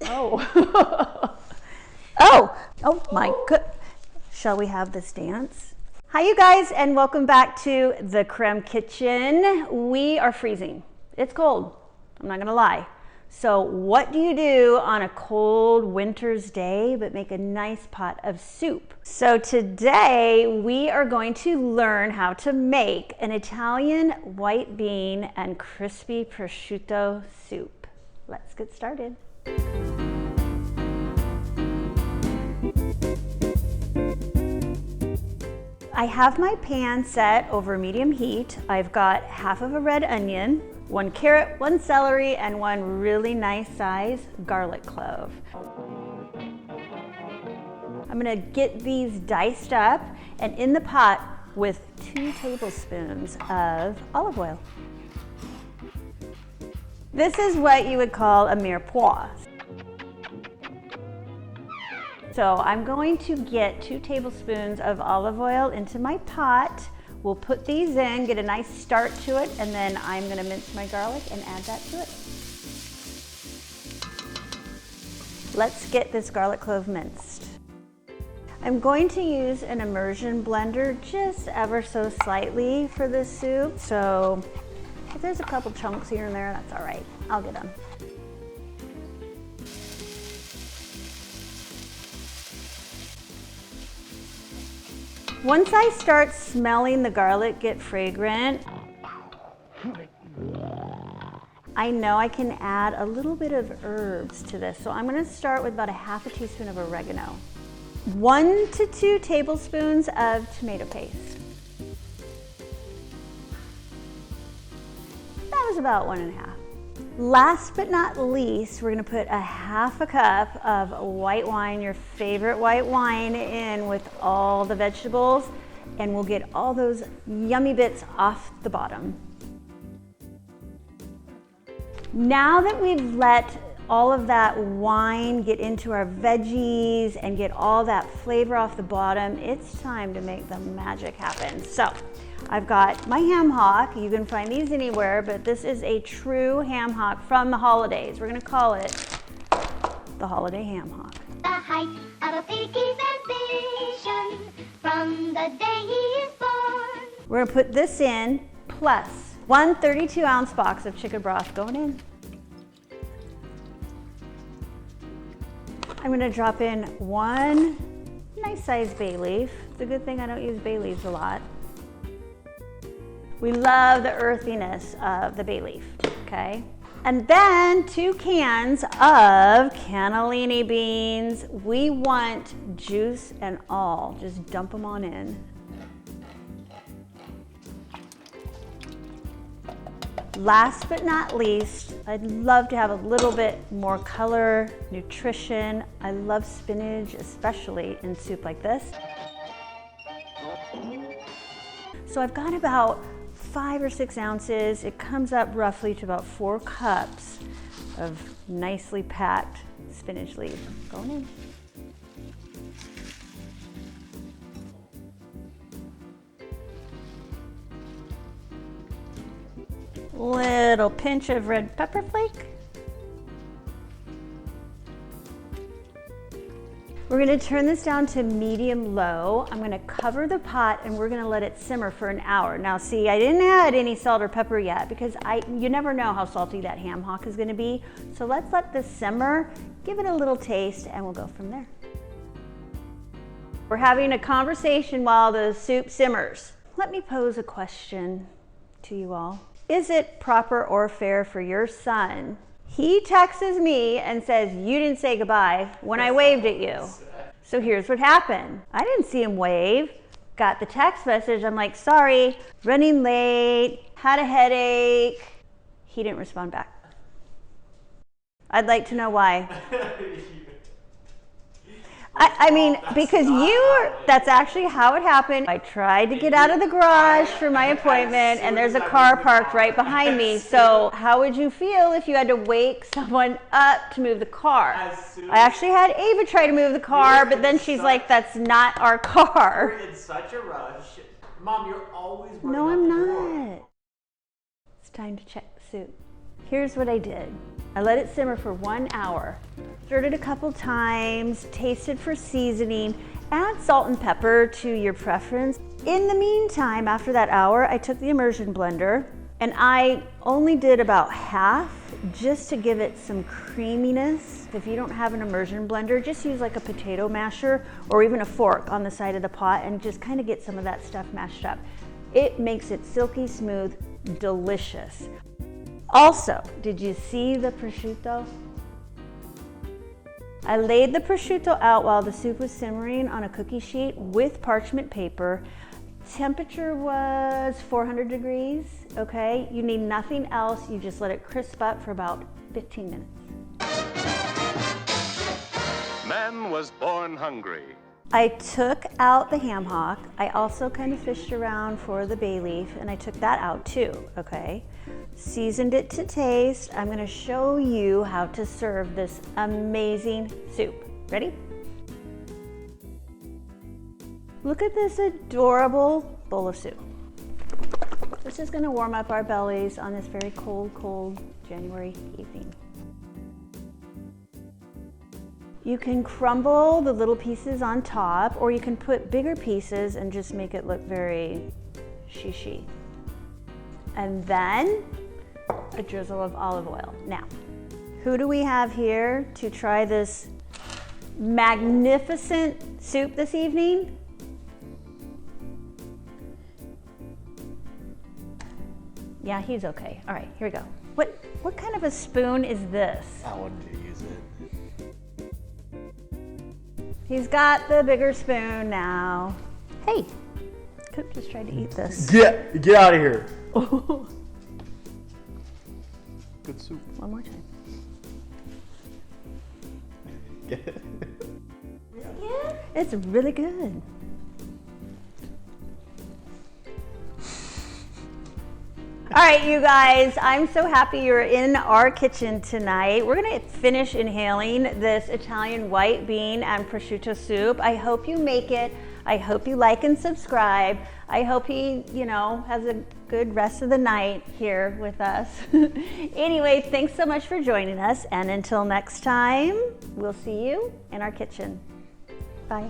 Oh. Oh my good. Shall we have this dance? Hi you guys, and welcome back to the Crème kitchen. We are freezing. It's cold, I'm not gonna lie. So what do you do on a cold winter's day but make a nice pot of soup? So today we are going to learn how to make an Italian white bean and crispy prosciutto soup. Let's get started. I have my pan set over medium heat. I've got half of a red onion, 1 carrot, 1 celery, and 1 really nice size garlic clove. I'm gonna get these diced up and in the pot with 2 tablespoons of olive oil. This is what you would call a mirepoix. So I'm going to get 2 tablespoons of olive oil into my pot. We'll put these in, get a nice start to it, and then I'm gonna mince my garlic and add that to it. Let's get this garlic clove minced. I'm going to use an immersion blender just ever so slightly for this soup. So if there's a couple chunks here and there, that's all right. I'll get them. Once I start smelling the garlic get fragrant, I know I can add a little bit of herbs to this. So I'm gonna start with about a half a teaspoon of oregano. 1 to 2 tablespoons of tomato paste. That was about 1 1/2. Last but not least, we're gonna put a half a cup of white wine, your favorite white wine, in with all the vegetables, and we'll get all those yummy bits off the bottom. Now that we've let all of that wine get into our veggies and get all that flavor off the bottom, it's time to make the magic happen. So I've got my ham hock. You can find these anywhere, but this is a true ham hock from the holidays. We're gonna call it the holiday ham hock. The height of a piggy's ambition from the day he is born. We're gonna put this in, plus 1 32-ounce box of chicken broth going in. I'm gonna drop in 1 nice sized bay leaf. It's a good thing I don't use bay leaves a lot. We love the earthiness of the bay leaf, okay? And then 2 cans of cannellini beans. We want juice and all, just dump them on in. Last but not least, I'd love to have a little bit more color, nutrition. I love spinach, especially in soup like this. So I've got about 5 or 6 ounces. It comes up roughly to about 4 cups of nicely packed spinach leaves going in. Little pinch of red pepper flake. We're gonna turn this down to medium low. I'm gonna cover the pot and we're gonna let it simmer for an hour. Now see, I didn't add any salt or pepper yet because you never know how salty that ham hock is gonna be. So let's let this simmer, give it a little taste, and we'll go from there. We're having a conversation while the soup simmers. Let me pose a question to you all. Is it proper or fair for your son? He texts me and says, "You didn't say goodbye" when I waved at you. So here's what happened. I didn't see him wave. Got the text message. I'm like, "Sorry, running late, had a headache." He didn't respond back. I'd like to know why. I mean, because that's actually how it happened. I tried to get out of the garage for my appointment and there's a car parked right behind me. So how would you feel if you had to wake someone up to move the car? I actually had Ava try to move the car, but then she's like, "That's not our car." You're in such a rush. Mom, you're always running No, out I'm the door. not. It's time to check the soup. Here's what I did. I let it simmer for 1 hour. Stirred it a couple times, tasted for seasoning, add salt and pepper to your preference. In the meantime, after that hour, I took the immersion blender and I only did about half just to give it some creaminess. If you don't have an immersion blender, just use like a potato masher or even a fork on the side of the pot and just kind of get some of that stuff mashed up. It makes it silky smooth, delicious. Also, did you see the prosciutto? I laid the prosciutto out while the soup was simmering on a cookie sheet with parchment paper. Temperature was 400 degrees, okay? You need nothing else. You just let it crisp up for about 15 minutes. Man was born hungry. I took out the ham hock. I also kind of fished around for the bay leaf and I took that out too, okay? Seasoned it to taste. I'm gonna show you how to serve this amazing soup. Ready? Look at this adorable bowl of soup. This is gonna warm up our bellies on this very cold, cold January evening. You can crumble the little pieces on top, or you can put bigger pieces and just make it look very shishi. And then a drizzle of olive oil. Now, who do we have here to try this magnificent soup this evening? Yeah, he's okay. All right, here we go. What kind of a spoon is this? I wanted to use it. He's got the bigger spoon now. Hey, Coop just tried to eat this. Get out of here. Good soup. One more time. Yeah, it's really good. All right, you guys, I'm so happy you're in our kitchen tonight. We're gonna finish inhaling this Italian white bean and prosciutto soup. I hope you make it. I hope you like and subscribe. I hope he, has a good rest of the night here with us. Anyway, thanks so much for joining us. And until next time, we'll see you in our kitchen. Bye.